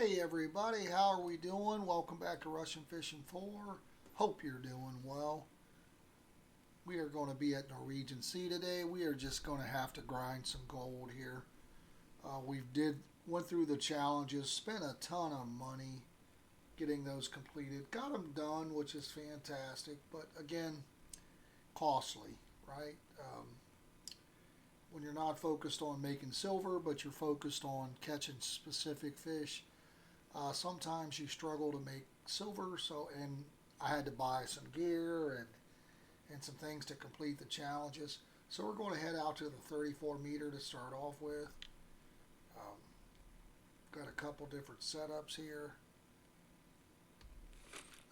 Hey everybody, how are we doing? Welcome back to Russian Fishing 4. Hope you're doing well. We are going to be at Norwegian Sea today. We are just going to have to grind some gold here. Went through the challenges, spent a ton of money getting those completed. Got them done, which is fantastic, but again, costly, right? When you're not focused on making silver, but you're focused on catching specific fish, sometimes you struggle to make silver, and I had to buy some gear and some things to complete the challenges. So we're going to head out to the 34 meter to start off with. Um, got a couple different setups here.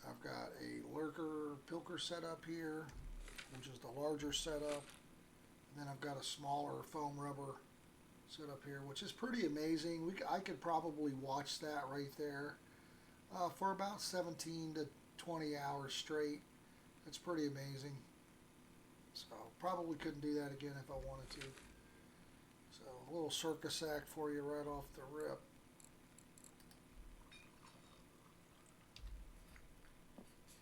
I've got a lurker pilker setup here, which is the larger setup. And then I've got a smaller foam rubber setup here, which is pretty amazing. I could probably watch that right there for about 17 to 20 hours straight. That's pretty amazing. So probably couldn't do that again if I wanted to. So a little circus act for you right off the rip.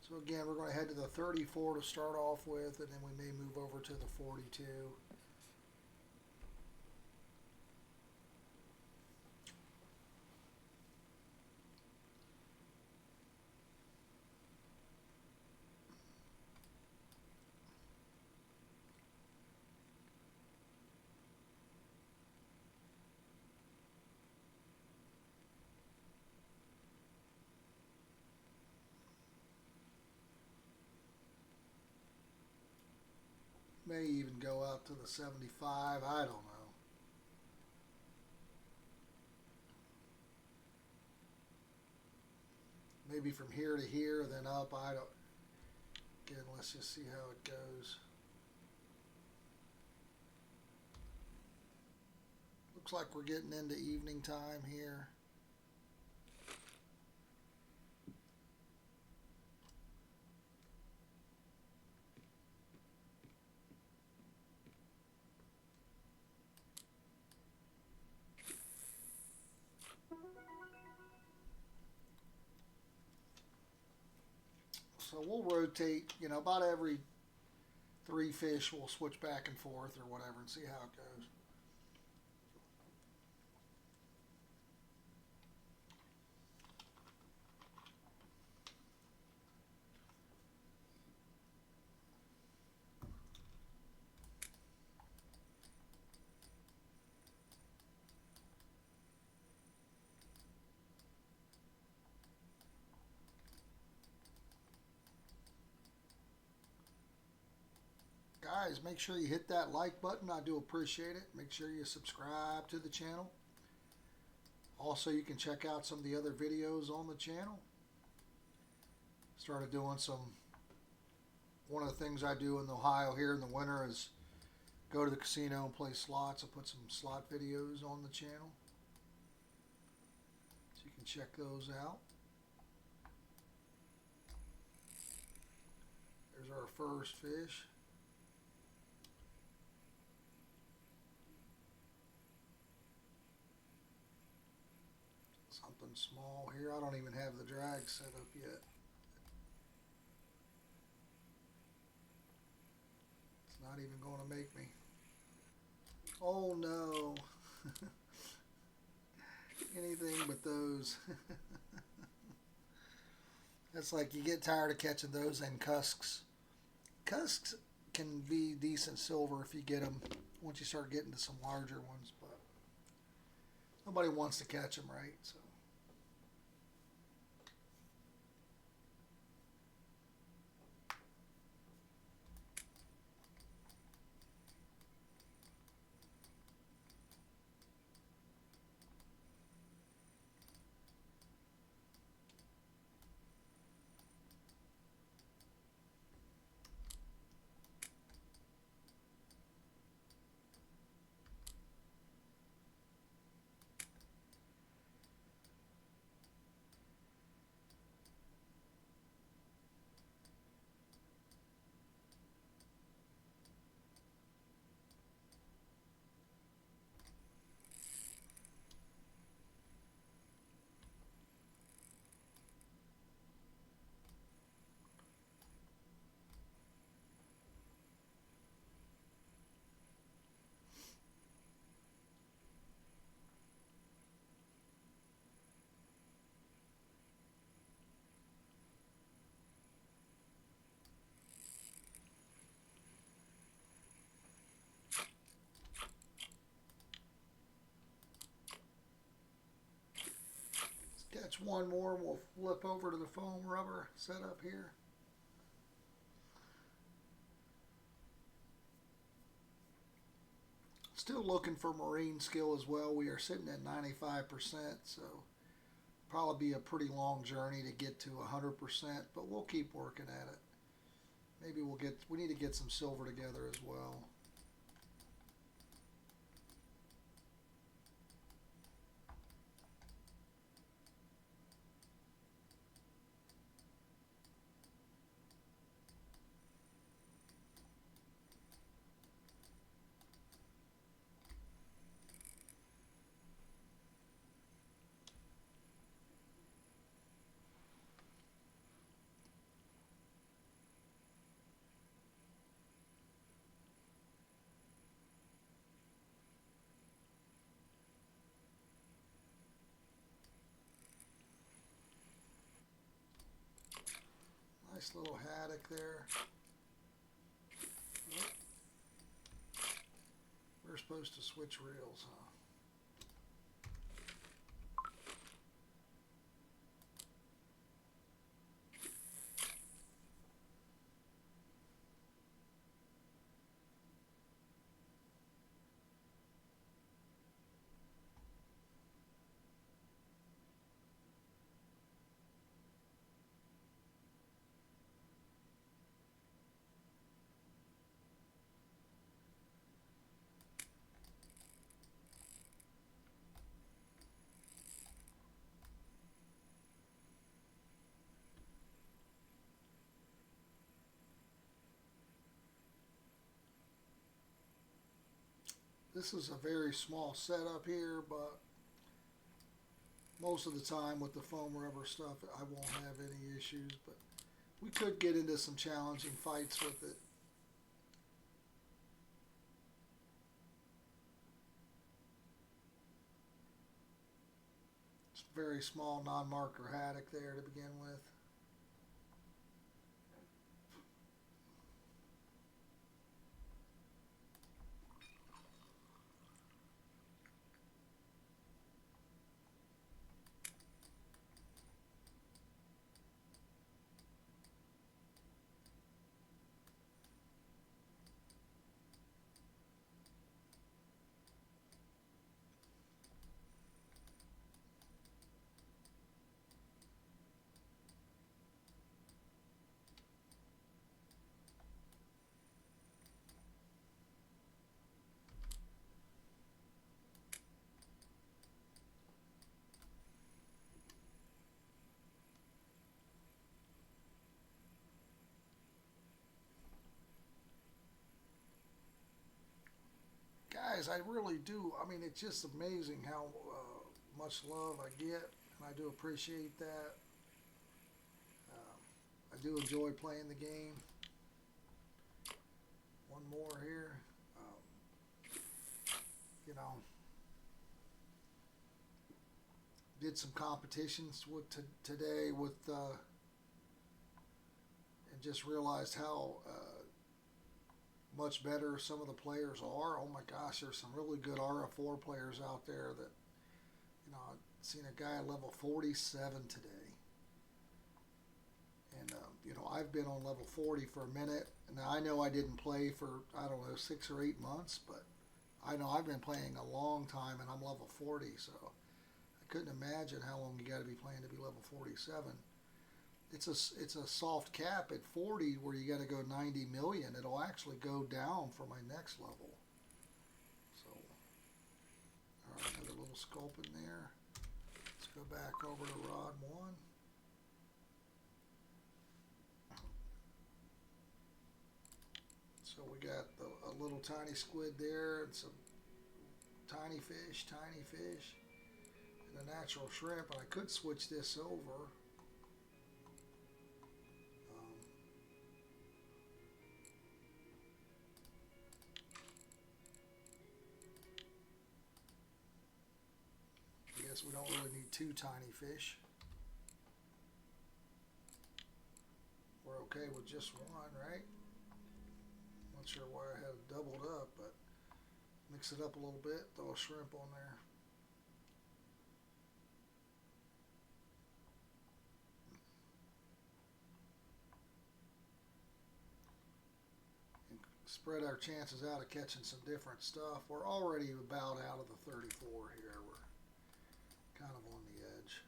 So again, we're going to head to the 34 to start off with, and then we may move over to the 42. May even go out to the 75. I don't know. Maybe from here to here, then up. I don't. Again, let's just see how it goes. Looks like we're getting into evening time here. So we'll rotate, about every three fish we'll switch back and forth or whatever and see how it goes. Guys, make sure you hit that like button. I do appreciate it. Make sure you subscribe to the channel. Also, you can check out some of the other videos on the channel. Started doing one of the things I do in Ohio here in the winter is go to the casino and play slots. I put some slot videos on the channel, so you can check those out. There's our first fish. Something small here. I don't even have the drag set up yet. It's not even going to make me. Oh no. Anything but those. That's like you get tired of catching those and cusks. Cusks can be decent silver if you get them once you start getting to some larger ones, but nobody wants to catch them, right? So. Just one more and we'll flip over to the foam rubber setup here. Still looking for marine skill as well. We are sitting at 95%, so probably be a pretty long journey to get to 100%, but we'll keep working at it. Maybe we need to get some silver together as well. Nice little haddock there. We're supposed to switch reels, huh? This is a very small setup here, but most of the time with the foam rubber stuff, I won't have any issues, but we could get into some challenging fights with it. It's a very small non-marker haddock there to begin with. Guys, I really do. I mean, it's just amazing how much love I get, and I do appreciate that. I do enjoy playing the game. One more here. You know, did some competitions with today with, and just realized how much better some of the players are. Oh my gosh, there's some really good RF4 players out there that, you know, I've seen a guy at level 47 today. And, you know, I've been on level 40 for a minute. And I know I didn't play for, I don't know, 6 or 8 months, but I know I've been playing a long time and I'm level 40, so I couldn't imagine how long you got to be playing to be level 47. It's a soft cap at 40 where you got to go 90 million. It'll actually go down for my next level. So, all right, another little sculpin there. Let's go back over to rod 1. So we got a little tiny squid there and some tiny fish, and a natural shrimp. And I could switch this over. I guess we don't really need 2 tiny fish. We're okay with just 1, right? Not sure why I had it doubled up, but mix it up a little bit, throw a shrimp on there. spread our chances out of catching some different stuff. We're already about out of the 34 here. We're kind of on the edge.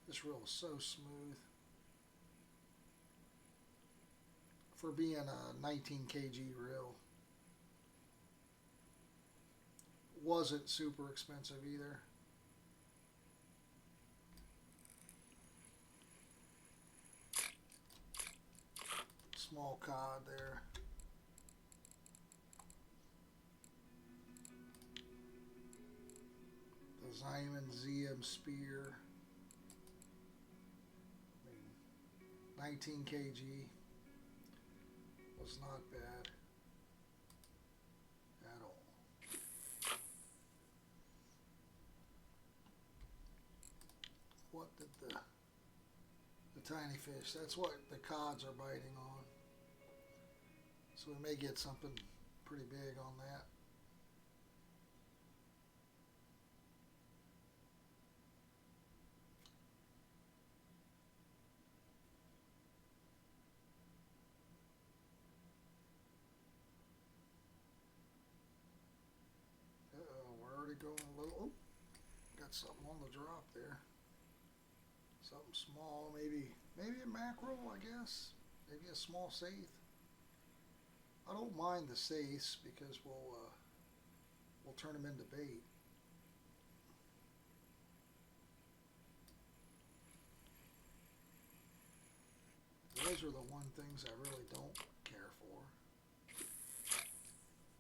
This reel is so smooth. For being a 19 kg reel. Wasn't super expensive either. Small cod there. The Simon ZM Spear. 19 kg. Was not bad at all. What did the tiny fish, that's what the cods are biting on. So we may get something pretty big on that. We're already going a little, oh, got something on the drop there. Something small, maybe a mackerel, I guess. Maybe a small saithe. I don't mind the saithes because we'll turn them into bait. Those are the one things I really don't care for.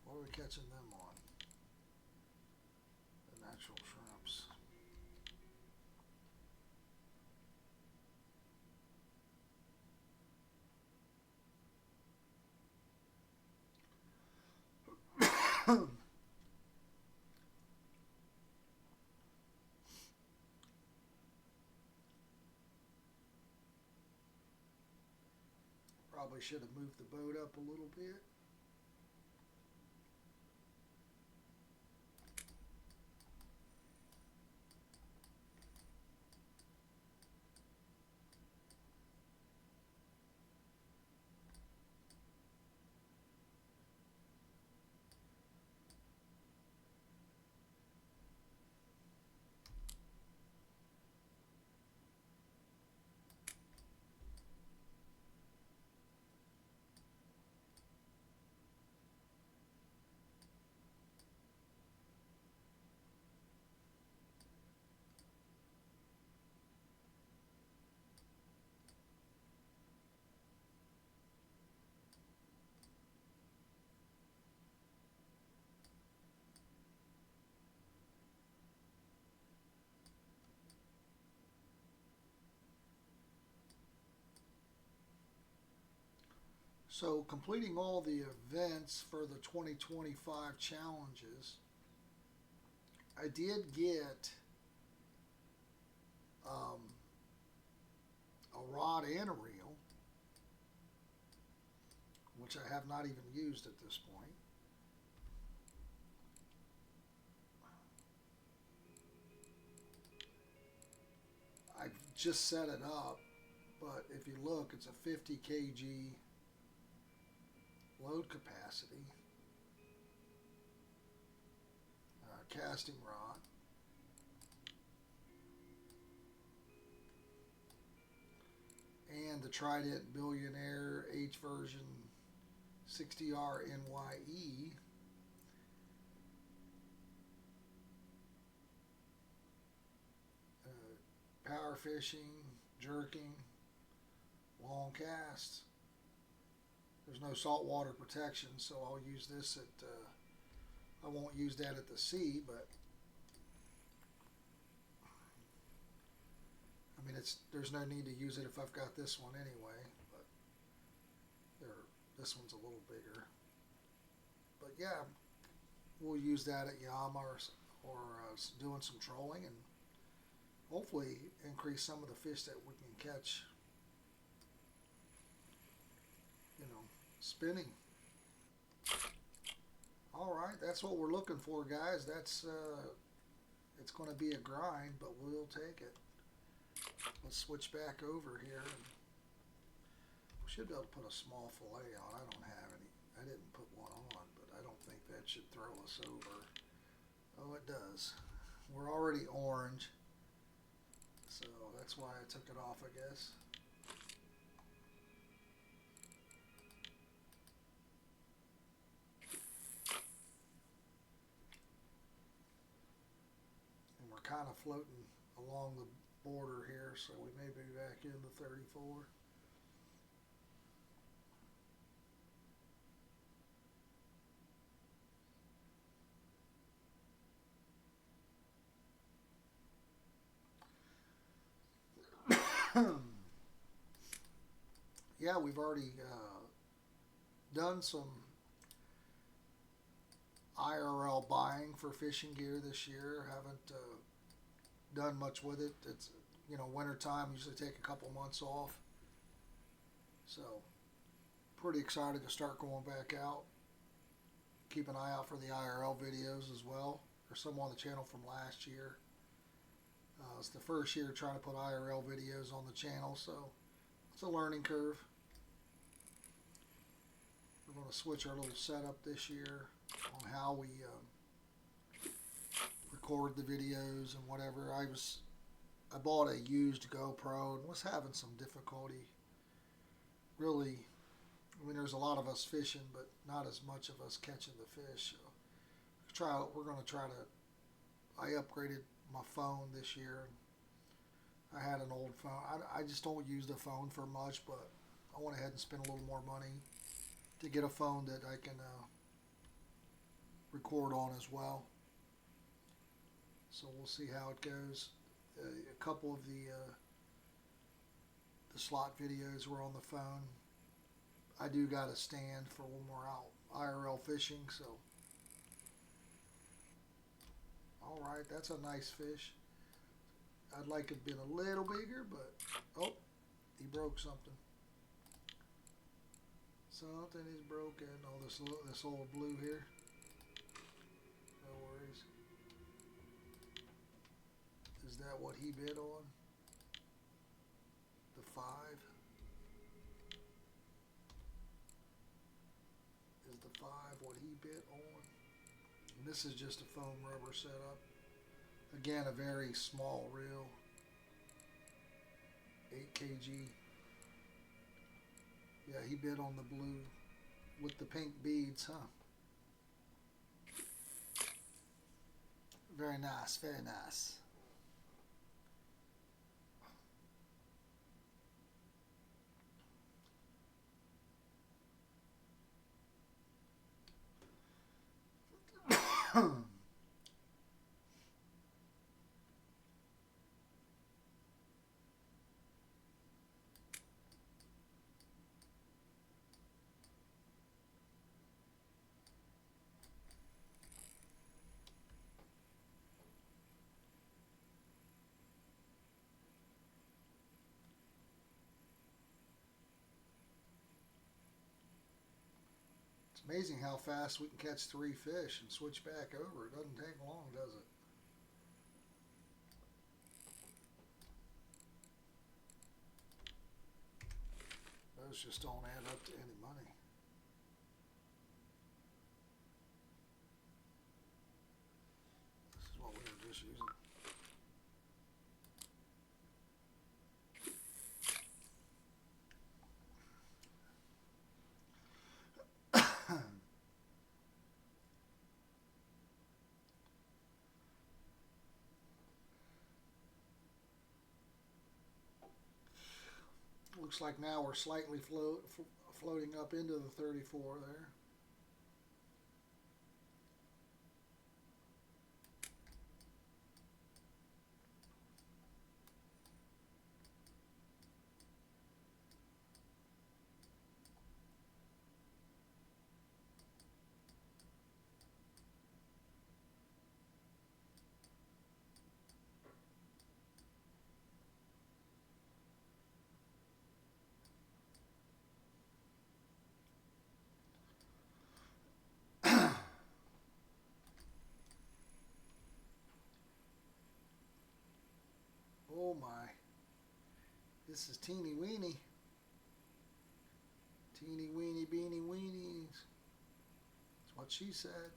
What are we catching them on? The natural shrimps. Probably should have moved the boat up a little bit. So completing all the events for the 2025 challenges, I did get a rod and a reel, which I have not even used at this point. I've just set it up, but if you look, it's a 50 kg load capacity, casting rod, and the Trident Billionaire H version 60R NYE. Power fishing, jerking, long casts. There's no saltwater protection, so I'll use this at, I won't use that at the sea, but I mean, there's no need to use it if I've got this one anyway, but this one's a little bigger. But yeah, we'll use that at Yama or doing some trolling and hopefully increase some of the fish that we can catch, you know, spinning. All right, that's what we're looking for, guys. That's it's going to be a grind, but we'll take it. Let's switch back over here. We should be able to put a small fillet on. I don't have any. I didn't put one on, but I don't think that should throw us over. Oh, it does. We're already orange, so that's why I took it off, I guess. And we're kind of floating along the border here, so we may be back in the 34. Yeah, we've already done some IRL buying for fishing gear this year. Haven't done much with it. It's winter time. Usually take a couple months off. So pretty excited to start going back out. Keep an eye out for the IRL videos as well. There's some on the channel from last year. It's the first year trying to put IRL videos on the channel, so it's a learning curve. We're going to switch our little setup this year on how we record the videos and whatever. I bought a used GoPro and was having some difficulty. Really, I mean, there's a lot of us fishing, but not as much of us catching the fish. So we're going to try to. I upgraded my phone this year. I had an old phone. I just don't use the phone for much, but I went ahead and spent a little more money to get a phone that I can record on as well. So we'll see how it goes. A couple of the slot videos were on the phone. I do got a stand for when we're out IRL fishing. So, all right, that's a nice fish. I'd like it been a little bigger, but oh, he broke something. Something is broken. Oh, this old blue here. No worries. Is that what he bit on? The 5? Is the 5 what he bit on? And this is just a foam rubber setup. Again, a very small reel. 8 kg. Yeah, he bit on the blue with the pink beads, huh? Very nice, very nice. It's amazing how fast we can catch 3 fish and switch back over. It doesn't take long, does it? Those just don't add up to any money. This is what we were just using. Looks like now we're slightly floating up into the 34 there. This is teeny weeny. Teeny weeny beanie weenies. That's what she said.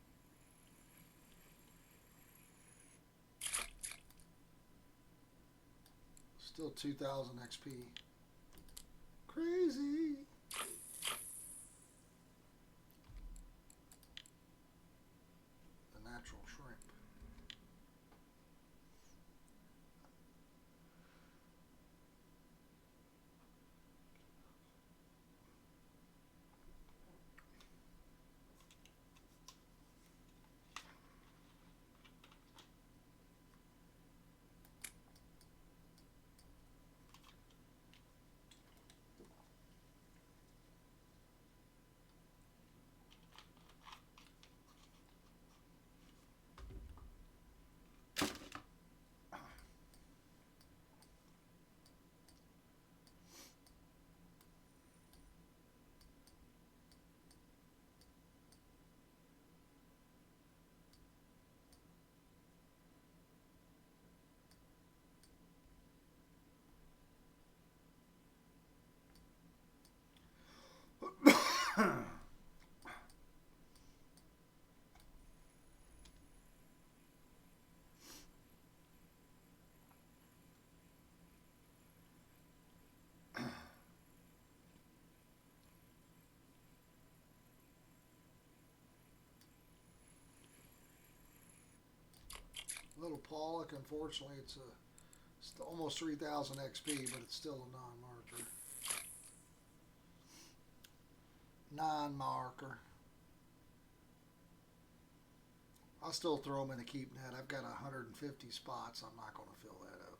Still 2,000 XP. Crazy. The natural shrimp. Little pollock, unfortunately, it's almost 3,000 XP, but it's still a non-marker. Non-marker. I'll still throw them in a keep net. I've got 150 spots. I'm not going to fill that up.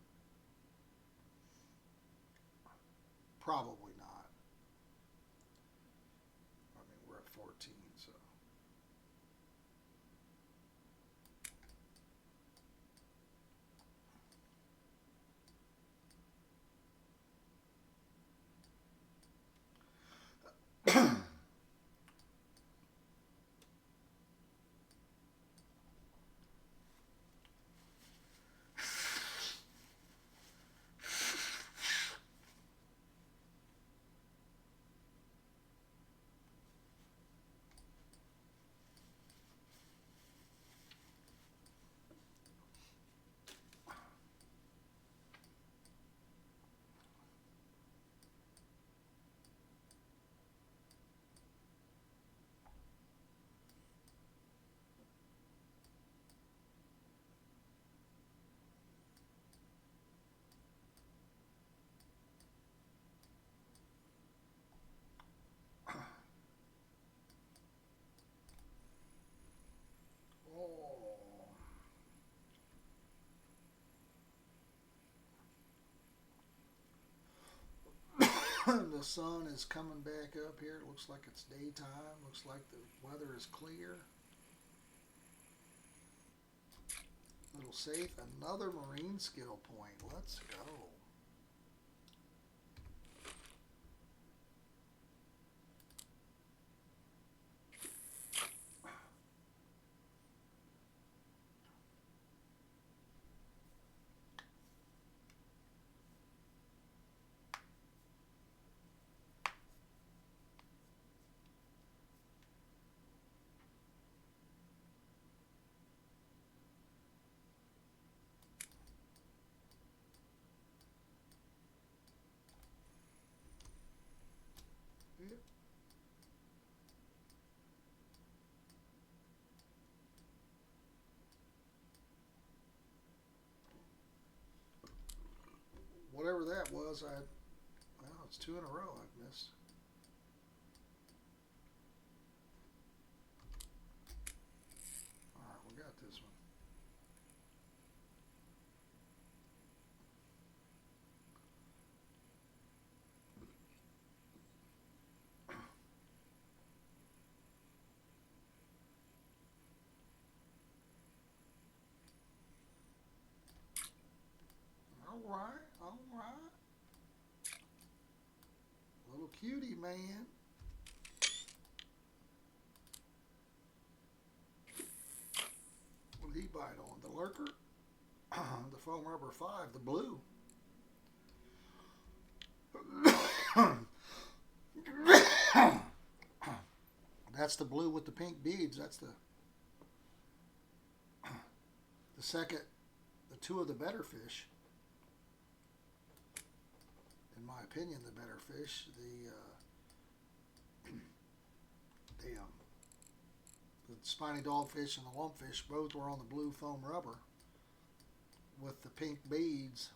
Probably not. I mean, we're at 14, so. The sun is coming back up here. It looks like it's daytime. Looks like the weather is clear. Little safe. Another marine skill point. Let's go. Whatever that was, well, it's 2 in a row I've missed. All right, we got this one. All right, all right. Little cutie man. What did he bite on? The lurker? The foam rubber 5, the blue. That's the blue with the pink beads. That's the second, the two of the better fish. In my opinion, the better fish. The spiny dogfish and the lumpfish both were on the blue foam rubber with the pink beads.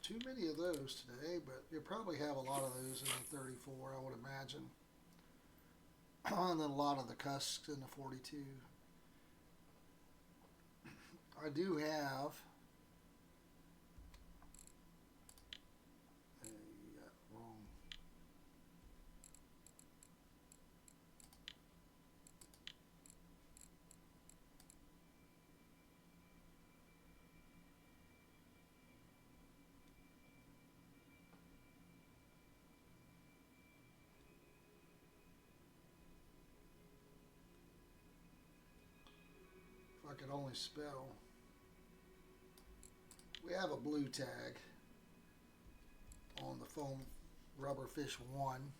Too many of those today, but you probably have a lot of those in the 34, I would imagine. And then a lot of the cusks in the 42. I do have wrong. If I could only spell. We have a blue tag on the foam rubber fish 1.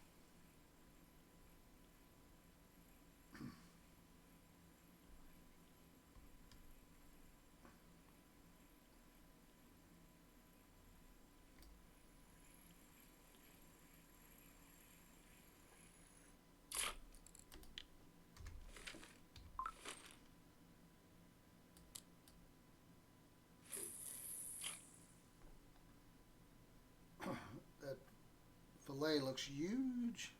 That fillet looks huge.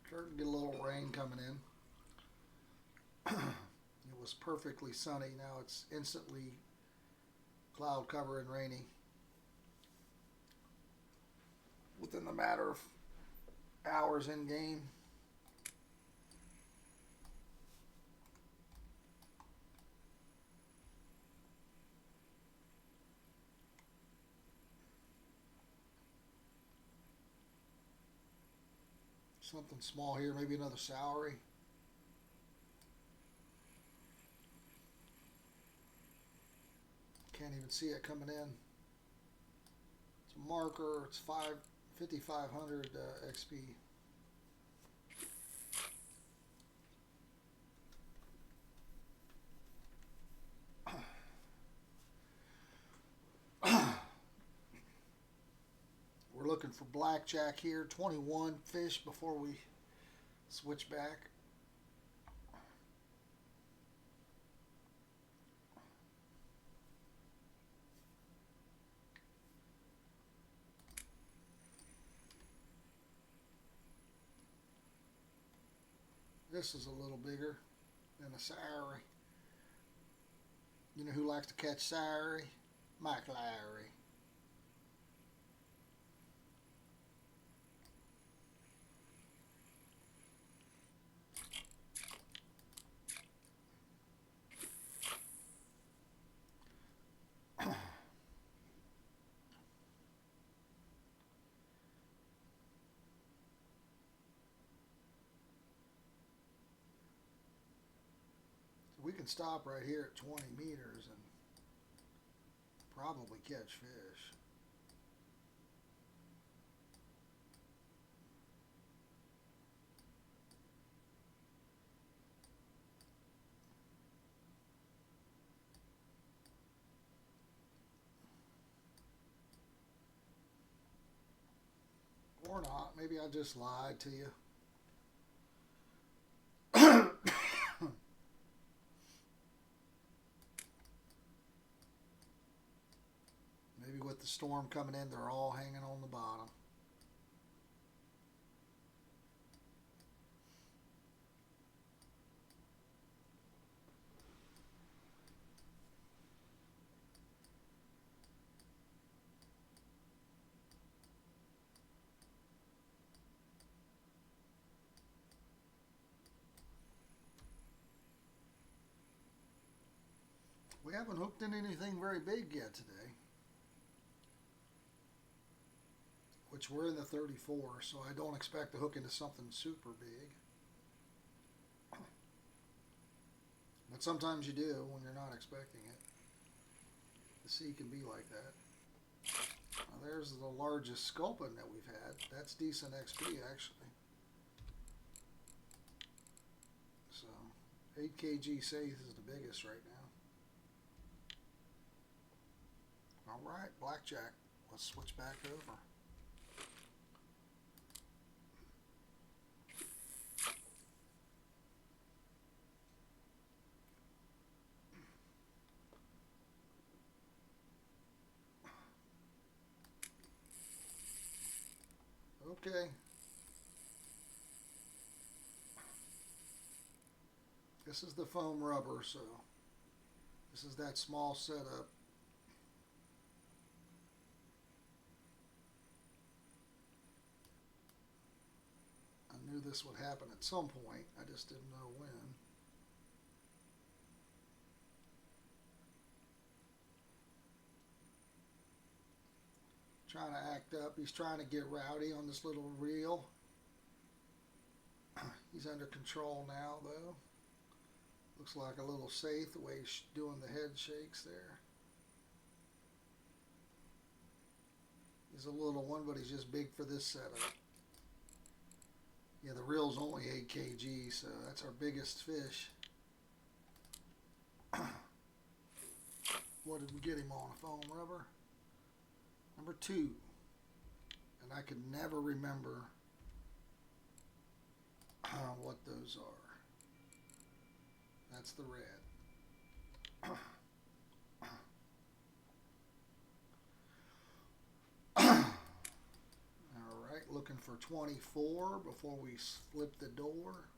Starting to get a little rain coming in. It was perfectly sunny. Now it's instantly cloud cover and rainy. Within the matter of hours in game. Something small here, maybe another salary. Can't even see it coming in. It's a marker. It's 5,500 XP. We're looking for blackjack here. 21 fish before we switch back. This is a little bigger than a salary. You know who likes to catch salary? Mike Lowry. We can stop right here at 20 meters and probably catch fish. Or not. Maybe I just lied to you. Maybe with the storm coming in, they're all hanging on the bottom. We haven't hooked in anything very big yet today, which we're in the 34, so I don't expect to hook into something super big. But sometimes you do when you're not expecting it. The sea can be like that. Now there's the largest sculpin that we've had. That's decent XP actually. So 8 kg saith is the biggest right now. Alright, blackjack. Let's switch back over. Okay. This is the foam rubber, so this is that small setup. I knew this would happen at some point. I just didn't know when. Trying to act up. He's trying to get rowdy on this little reel. He's under control now, though. Looks like a little safe the way he's doing the head shakes there. He's a little one, but he's just big for this setup. Yeah, the reel's only 8 kg, so that's our biggest fish. What did we get him on? A foam rubber? Number 2. And I could never remember what those are. That's the red. Alright, looking for 24 before we flip the door.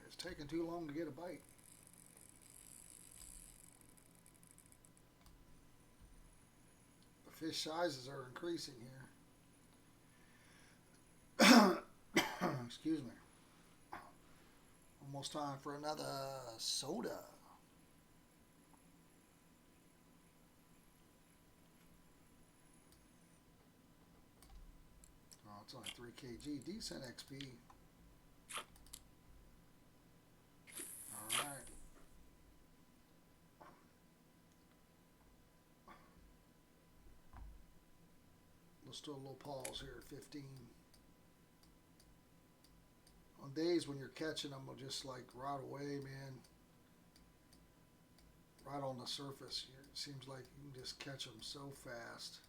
It's taking too long to get a bite. The fish sizes are increasing here. Excuse me. Almost time for another soda. Oh, it's only 3 kg. Decent XP. Alright. Let's do a little pause here at 15. On days when you're catching them, will just like right away, man, right on the surface. It seems like you can just catch them so fast.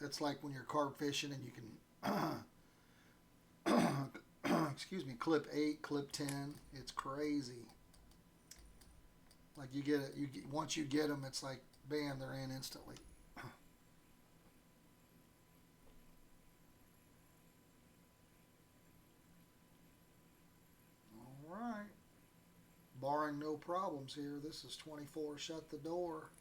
It's like when you're carp fishing and you can, excuse me, clip 8, clip 10. It's crazy. Like you get it, once you get them, it's like bam, they're in instantly. All right. Barring no problems here, this is 24. Shut the door.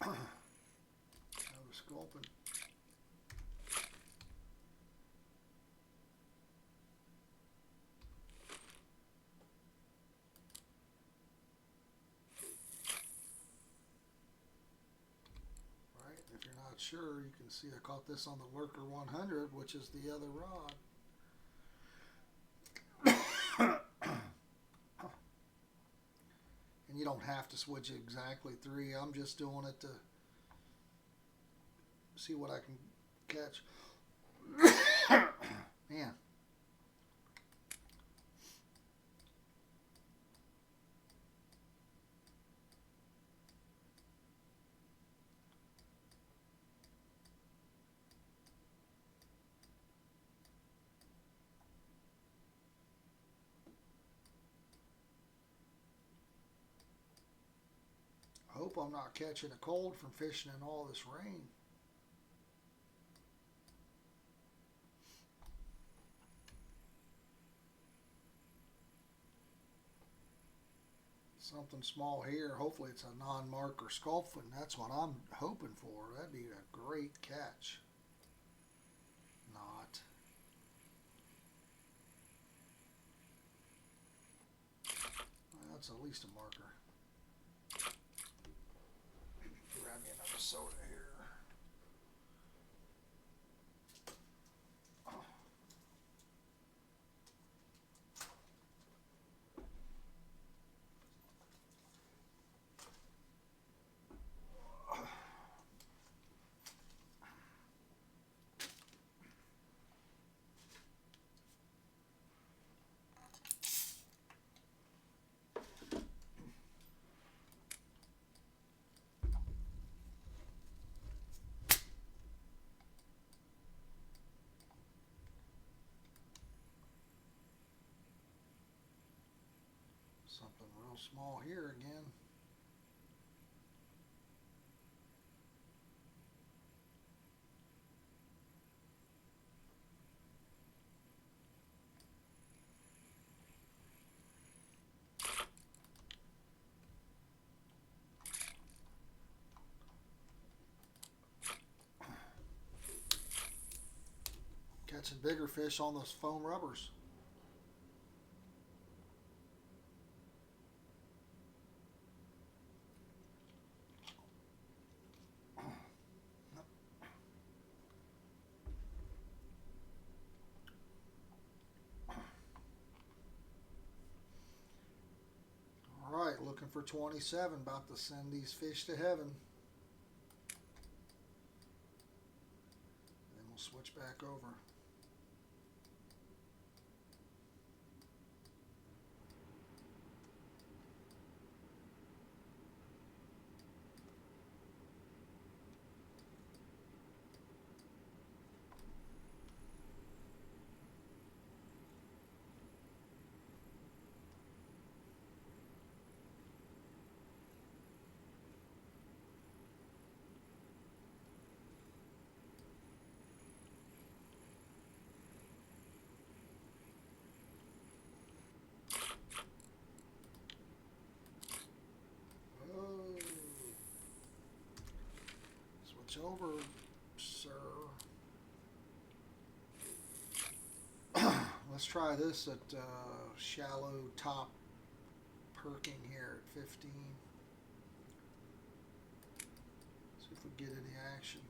Another sculpin. If you're not sure, you can see I caught this on the Lurker 100, which is the other rod. You don't have to switch exactly 3. I'm just doing it to see what I can catch. Man. I hope I'm not catching a cold from fishing in all this rain. Something small here. Hopefully it's a non-marker sculpin. That's what I'm hoping for. That'd be a great catch. Not. Well, that's at least a marker. Grab me another soda here. Something real small here again. Catching bigger fish on those foam rubbers. Alright, looking for 27. About to send these fish to heaven. Then we'll switch back over. Switch over, sir. Let's try this at shallow top perking here at 15. See if we get any action.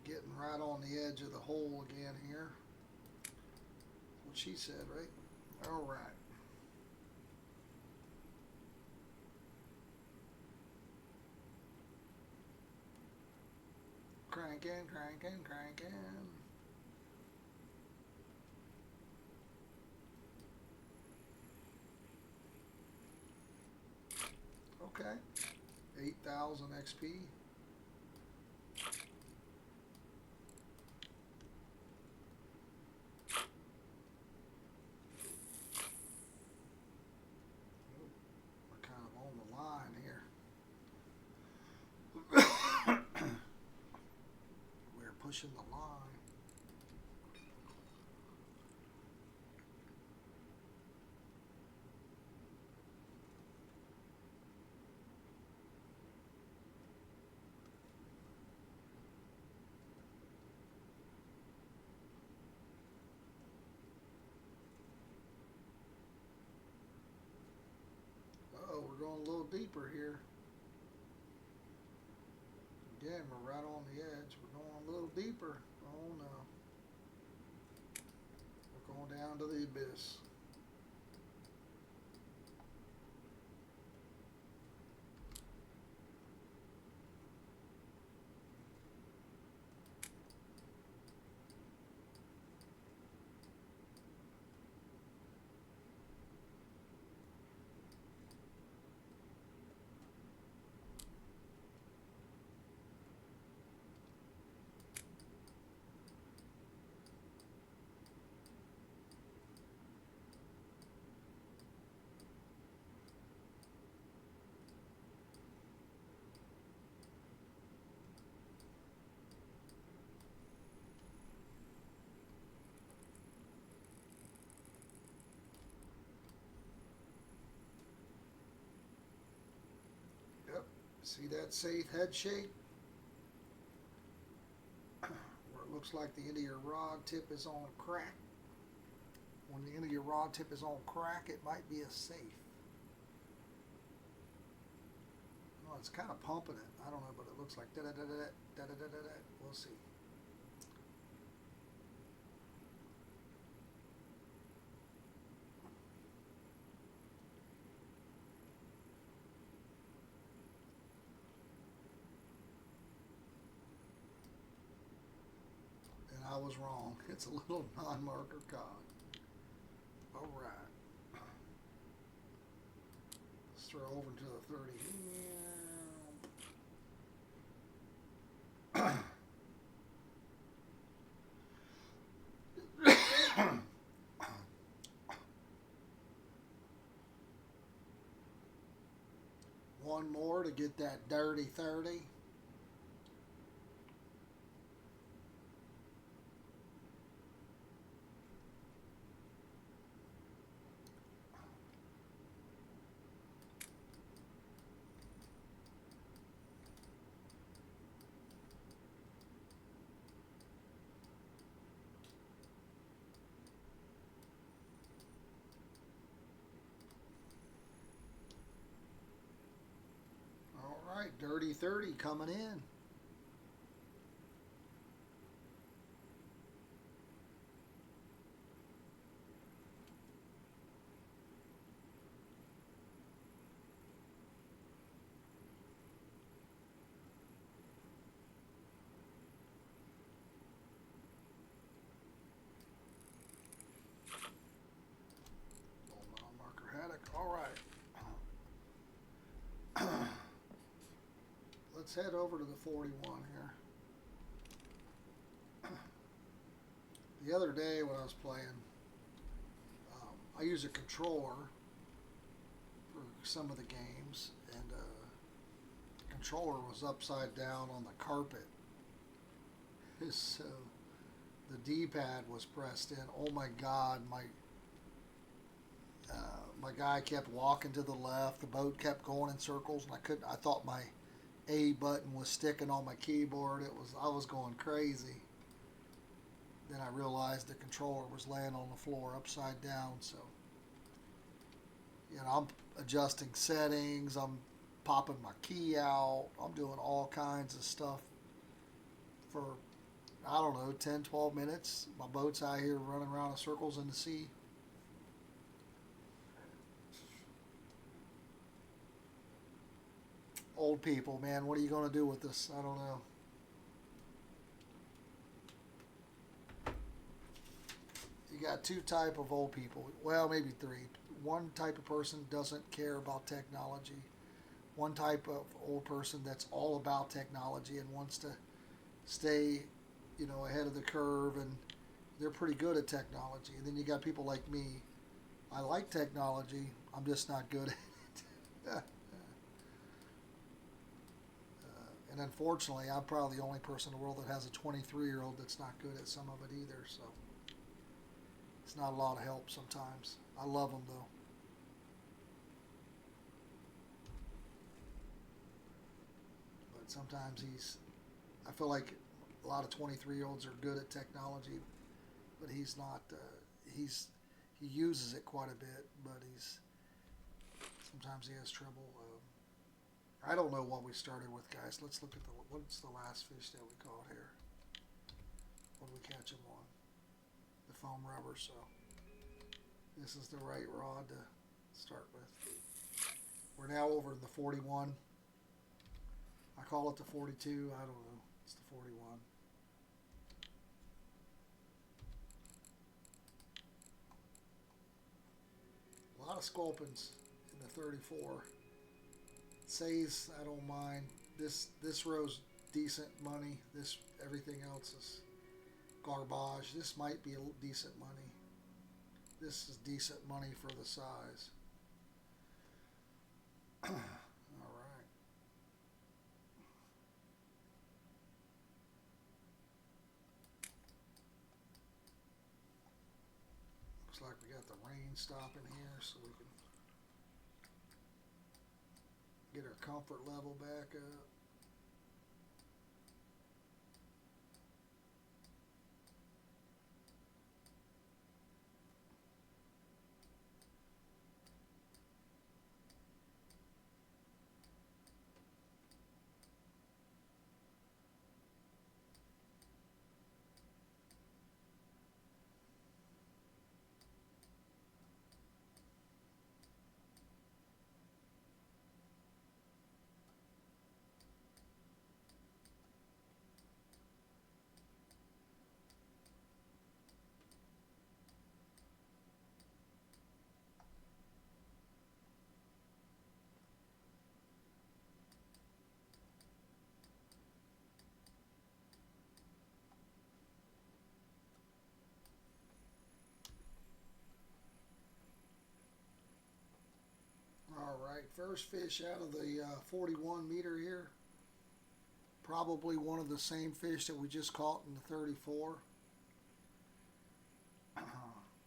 Getting right on the edge of the hole again here. What she said, right? All right. Cranking, cranking, cranking. Okay. 8,000 XP. Pushing the line. little deeper here. Again, we're right on the edge. We're going a little deeper. Oh no. We're going down to the abyss. Yep. See that safe head shape? Where it looks like the end of your rod tip is on crack. When the end of your rod tip is on crack, it might be a safe. Well, it's kind of pumping it. I don't know, but it looks like da da da da da da da da da. We'll see. And I was wrong. It's a little non-marker cod. All right. Let's throw over to the 30. One more to get that dirty 30. All right, dirty 30 coming in. Little non-marker haddock. All right. Let's head over to the 41 here. The other day when I was playing, I use a controller for some of the games, and the controller was upside down on the carpet. So the D-pad was pressed in. Oh my God, my guy kept walking to the left. The boat kept going in circles, and I thought my A button was sticking on my keyboard. I was going crazy. Then I realized the controller was laying on the floor upside down. So, I'm adjusting settings. I'm popping my key out. I'm doing all kinds of stuff for, I don't know, 10, 12 minutes. My boat's out here running around in circles in the sea. Old people, man, what are you going to do with this? I don't know. You got two type of old people. Well, maybe three. One type of person doesn't care about technology. One type of old person that's all about technology and wants to stay, ahead of the curve, and they're pretty good at technology. And then you got people like me. I like technology. I'm just not good at it. And unfortunately, I'm probably the only person in the world that has a 23-year-old that's not good at some of it either. So it's not a lot of help sometimes. I love him though. But sometimes I feel like a lot of 23-year-olds are good at technology, but he's not. He uses it quite a bit, but sometimes he has trouble I don't know what we started with, guys. Let's look at what's the last fish that we caught here. What did we catch him on? The foam rubber, so this is the right rod to start with. We're now over in the 41. I call it the 42. I don't know. It's the 41. A lot of sculpins in the 34. Says I don't mind. This row's decent money. This everything else is garbage. This might be a decent money. This is decent money for the size. All right. Looks like we got the rain stopping here, so we can get our comfort level back up. All right, first fish out of the 41 meter here. Probably one of the same fish that we just caught in the 34.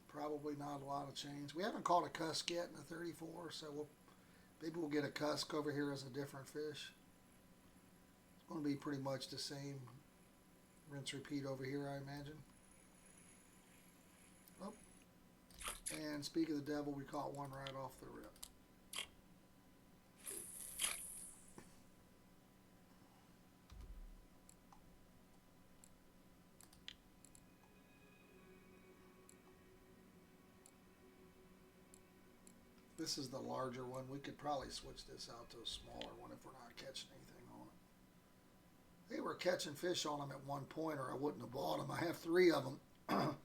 Probably not a lot of change. We haven't caught a cusk yet in the 34, so maybe we'll get a cusk over here as a different fish. It's going to be pretty much the same rinse repeat over here, I imagine. Oh, and speak of the devil, we caught one right off the rip. This is the larger one. We could probably switch this out to a smaller one if we're not catching anything on it. They were catching fish on them at one point, or I wouldn't have bought them. I have 3 of them.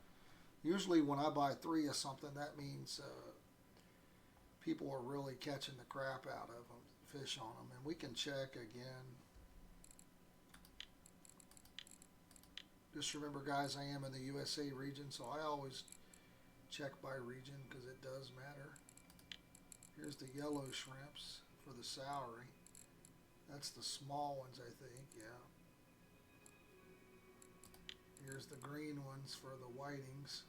Usually when I buy 3 of something, that means people are really catching the crap out of them, fish on them. And we can check again. Just remember, guys, I am in the USA region, so I always check by region because it does matter. Here's the yellow shrimps for the salary. That's the small ones, I think, yeah. Here's the green ones for the whitings.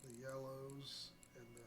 The yellows and the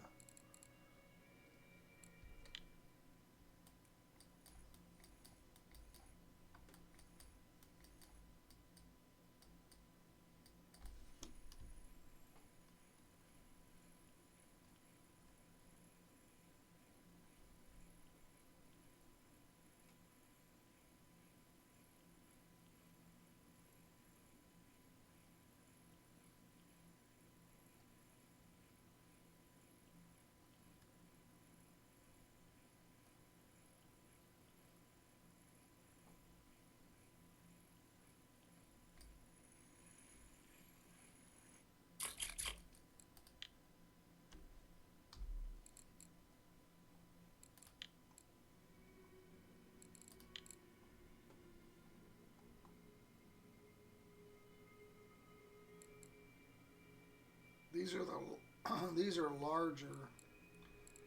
these are larger.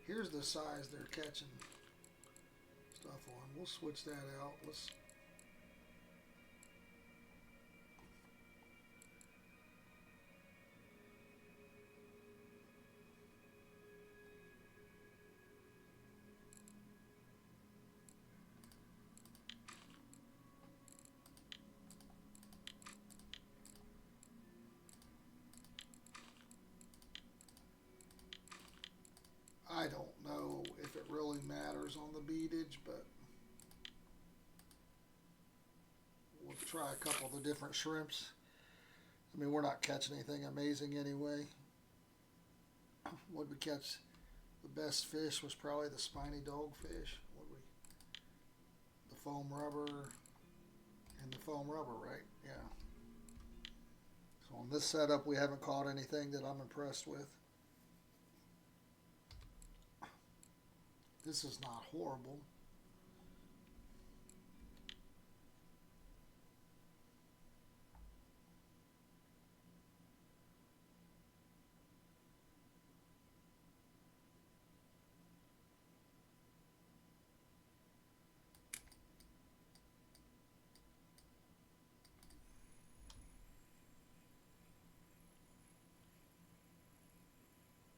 Here's the size they're catching stuff on. We'll switch that out. Let's I don't know if it really matters on the beadage, but we'll try a couple of the different shrimps. I mean, we're not catching anything amazing anyway. What we catch, the best fish was probably the spiny dogfish. The foam rubber and the foam rubber, right? Yeah. So on this setup, we haven't caught anything that I'm impressed with. This is not horrible.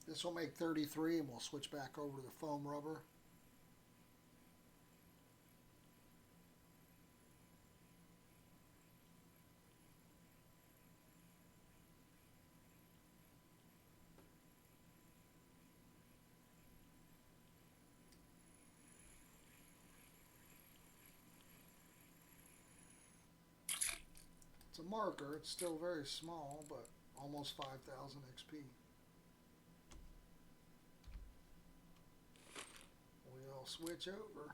This will make 33 and we'll switch back over to the foam rubber. It's a marker. It's still very small, but almost 5,000 XP. We'll switch over.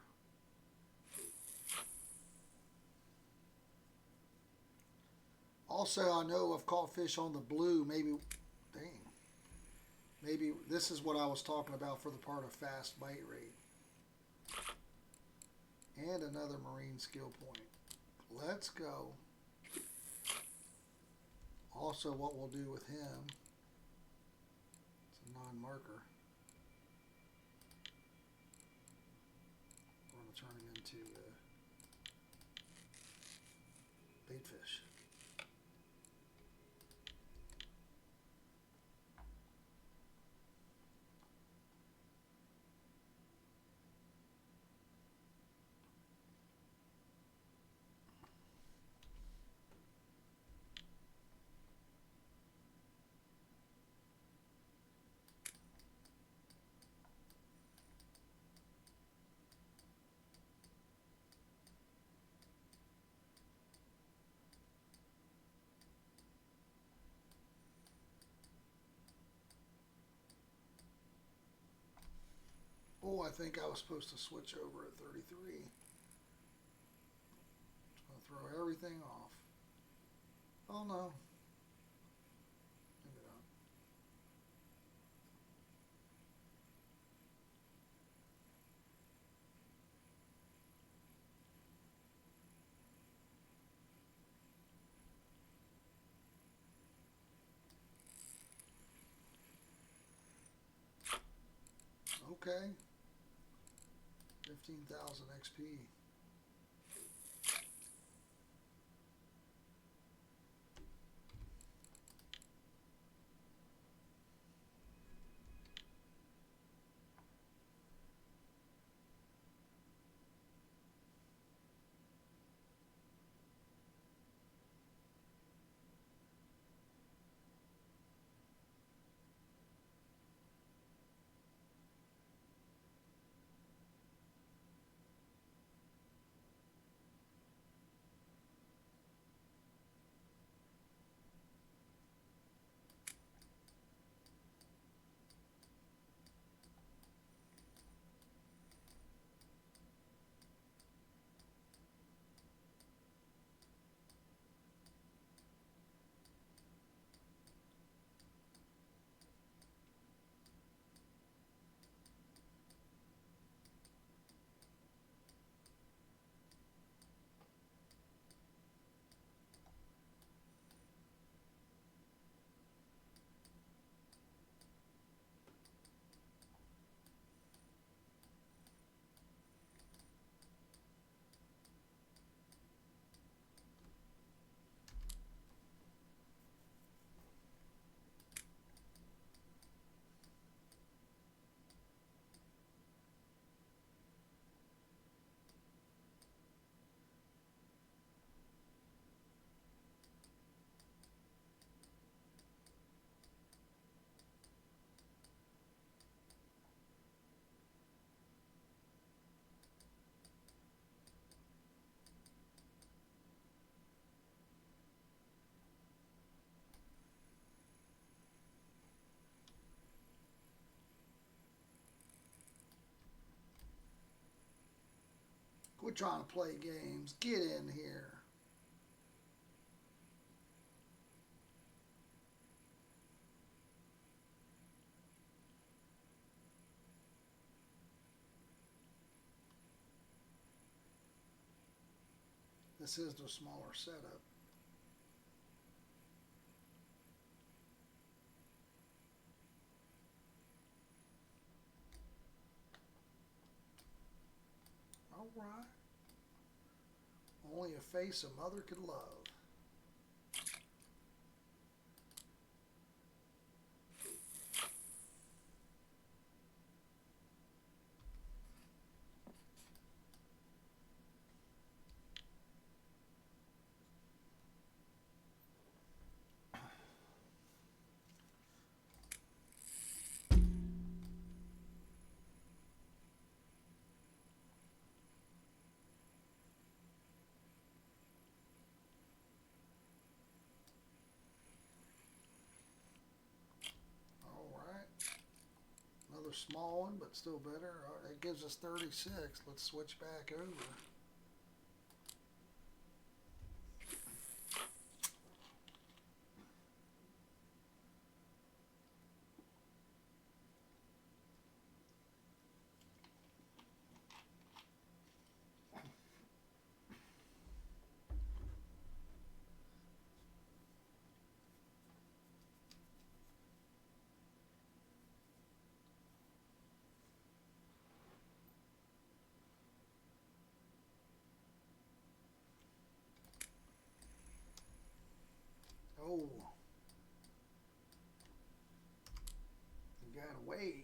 Also, I know I've caught fish on the blue. Maybe, dang. Maybe this is what I was talking about for the part of fast bite rate. And another marine skill point. Let's go. Also, what we'll do with him, it's a non-marker. We're going to turn him into bait fish. Oh, I think I was supposed to switch over at 33. Just going to throw everything off. Oh no. Maybe not. Okay. 15,000 XP. Quit trying to play games. Get in here. This is the smaller setup. All right. Only a face a mother could love. All right. Another small one, but still better. That gives us 36. Let's switch back over. Oh, he got away.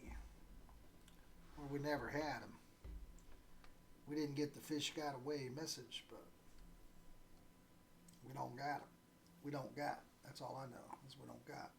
Well, we never had him. We didn't get the fish got away message, but we don't got him. We don't got. That's all I know is we don't got.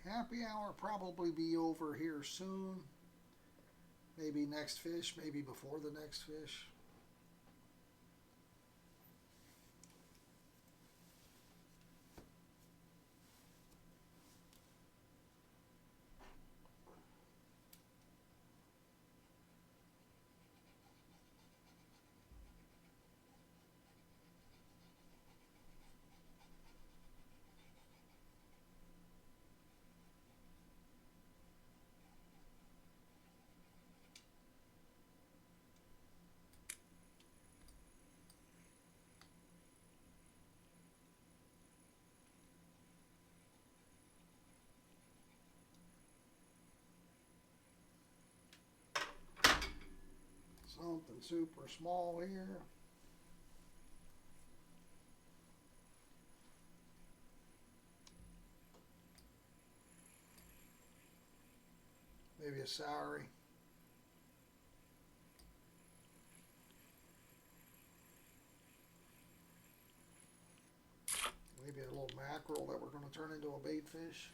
Happy hour probably be over here soon. Maybe next fish, maybe before the next fish. Something super small here. Maybe a soury. Maybe a little mackerel that we're going to turn into a bait fish.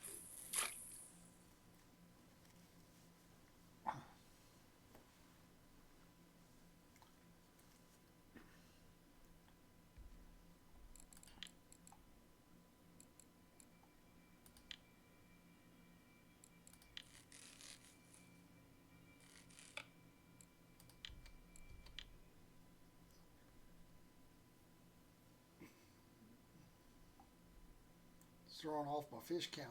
throwing off my fish count.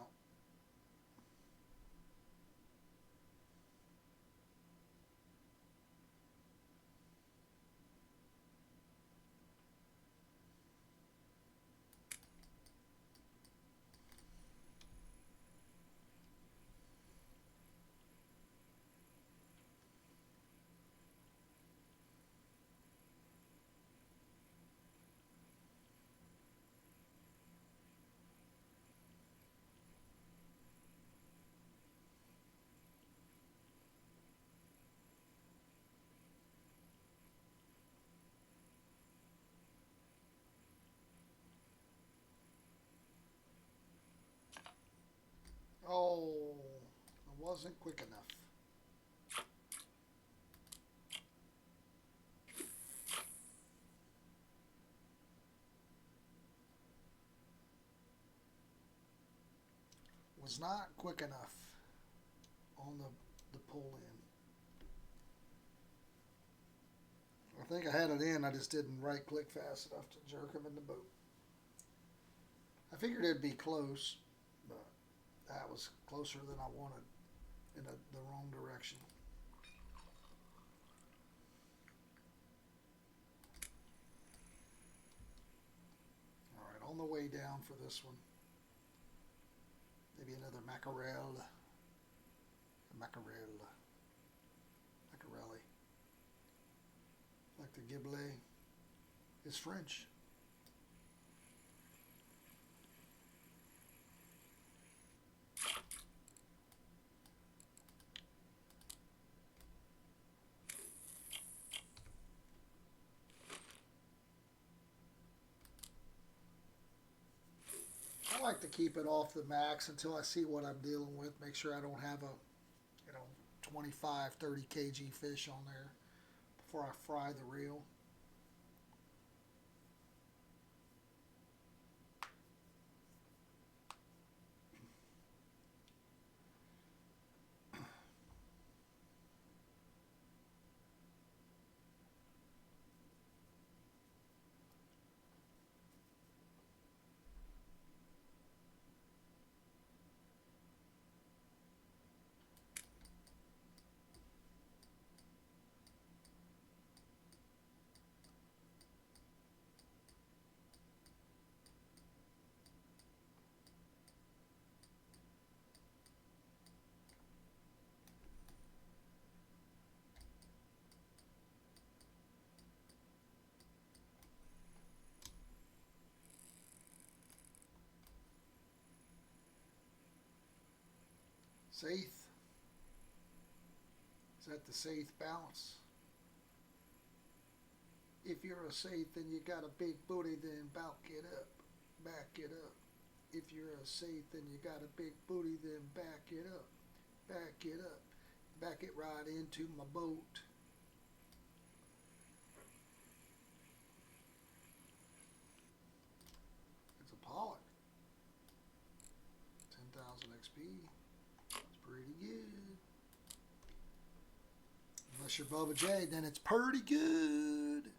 Oh, I wasn't quick enough. Was not quick enough on the pull in. I think I had it in, I just didn't right click fast enough to jerk him in the boat. I figured it'd be close, but that was closer than I wanted in the wrong direction. All right, on the way down for this one. Maybe another mackerel. Mackerel. Mackerelli. Like the giblet is French. I like to keep it off the max until I see what I'm dealing with. Make sure I don't have a, 25, 30 kg fish on there before I fry the reel. Saith. Is that the Saith balance? If you're a Saith and you got a big booty, then back it up. Back it up. If you're a Saith and you got a big booty, then back it up. Back it up. Back it right into my boat. It's a pollock. 10,000 XP. It's pretty good. Unless you're Bubba J, then it's pretty good.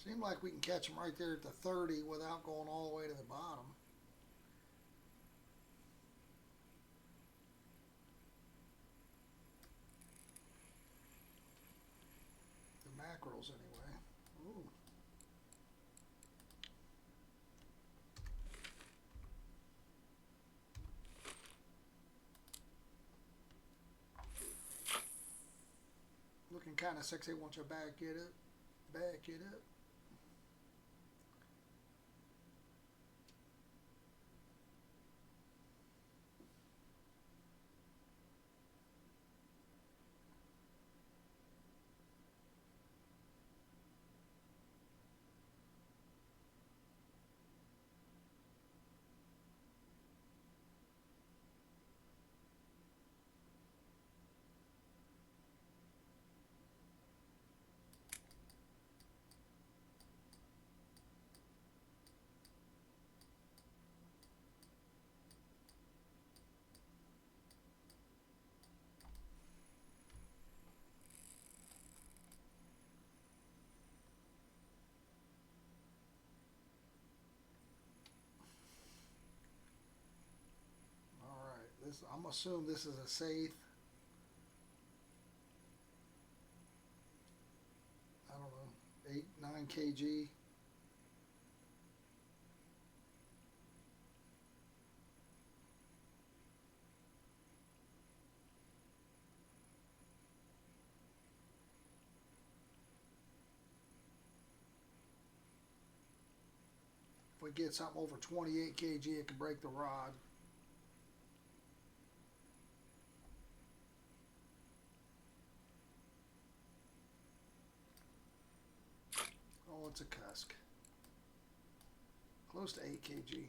Seemed like we can catch them right there at the 30 without going all the way to the bottom. The mackerels, anyway. Ooh. Looking kind of sexy once you back it up. Back it up. All right. I'm gonna assume this is a safe. I don't know, 8, 9 kg. If we get something over 28 kg, it can break the rod. Oh, it's a cusk. Close to 8 kg.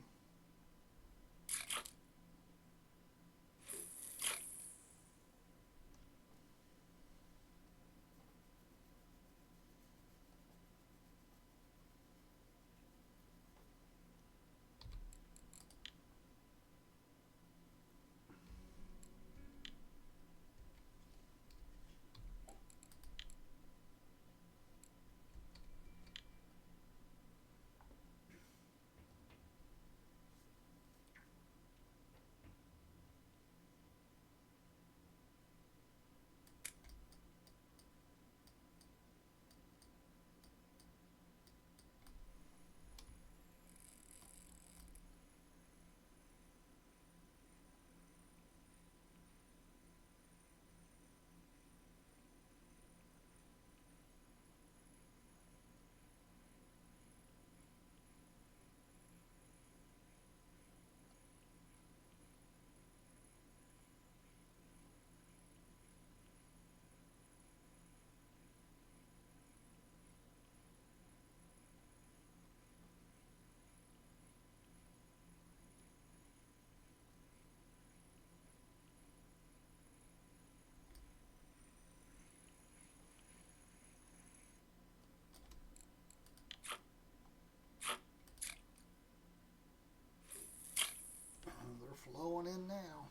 They're flowing in now.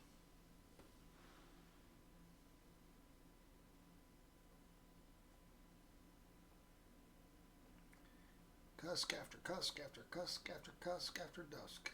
Cusk after cusk after cusk after cusk after dusk.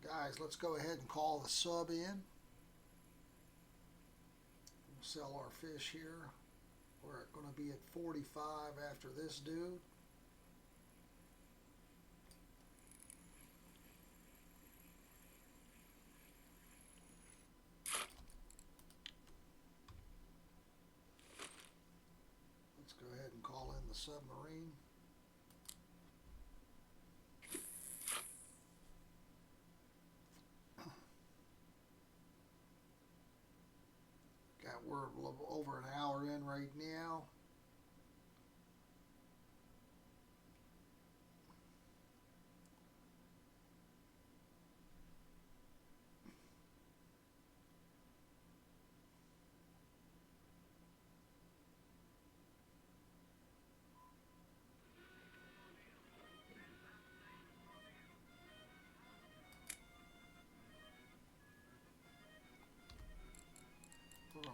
Guys, let's go ahead and call the sub in. We'll sell our fish here. We're going to be at 45 after this dude. Let's go ahead and call in the submarine. We're a little over an hour in right now.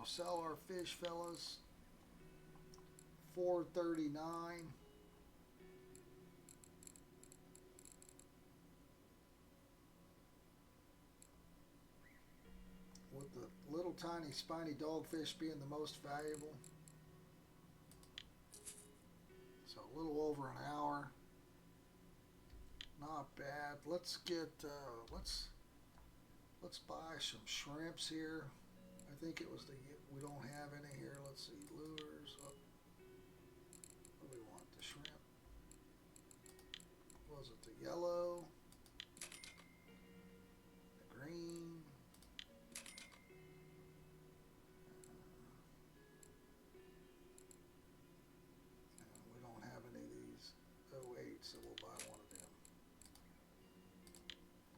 sell our fish, fellas. $4.39. With the little tiny spiny dogfish being the most valuable. So a little over an hour. Not bad. Let's get let's buy some shrimps here. I think it was we don't have any here. Let's see, lures. Oh, what do we want? The shrimp. Was it the yellow? The green? We don't have any of these 08, so we'll buy one of them.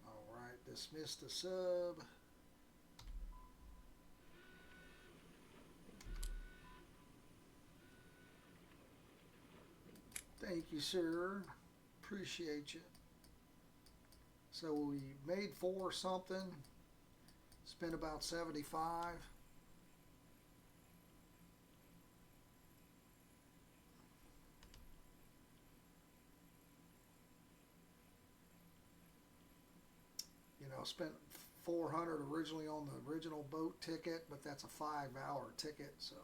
Alright, dismiss the sub. Thank you, sir. Appreciate you. So we made 4 something. Spent about 75. You know, spent 400 originally on the original boat ticket, but that's a 5-hour ticket, so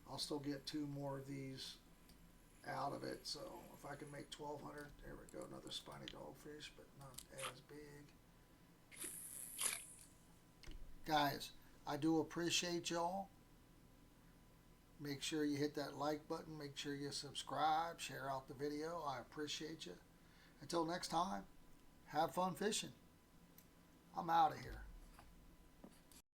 I'll still get 2 more of these out of it. So if I can make 1,200, there we go, another spiny dogfish, but not as big. Guys, I do appreciate y'all. Make sure you hit that like button. Make sure you subscribe. Share out the video. I appreciate you. Until next time, have fun fishing. I'm out of here.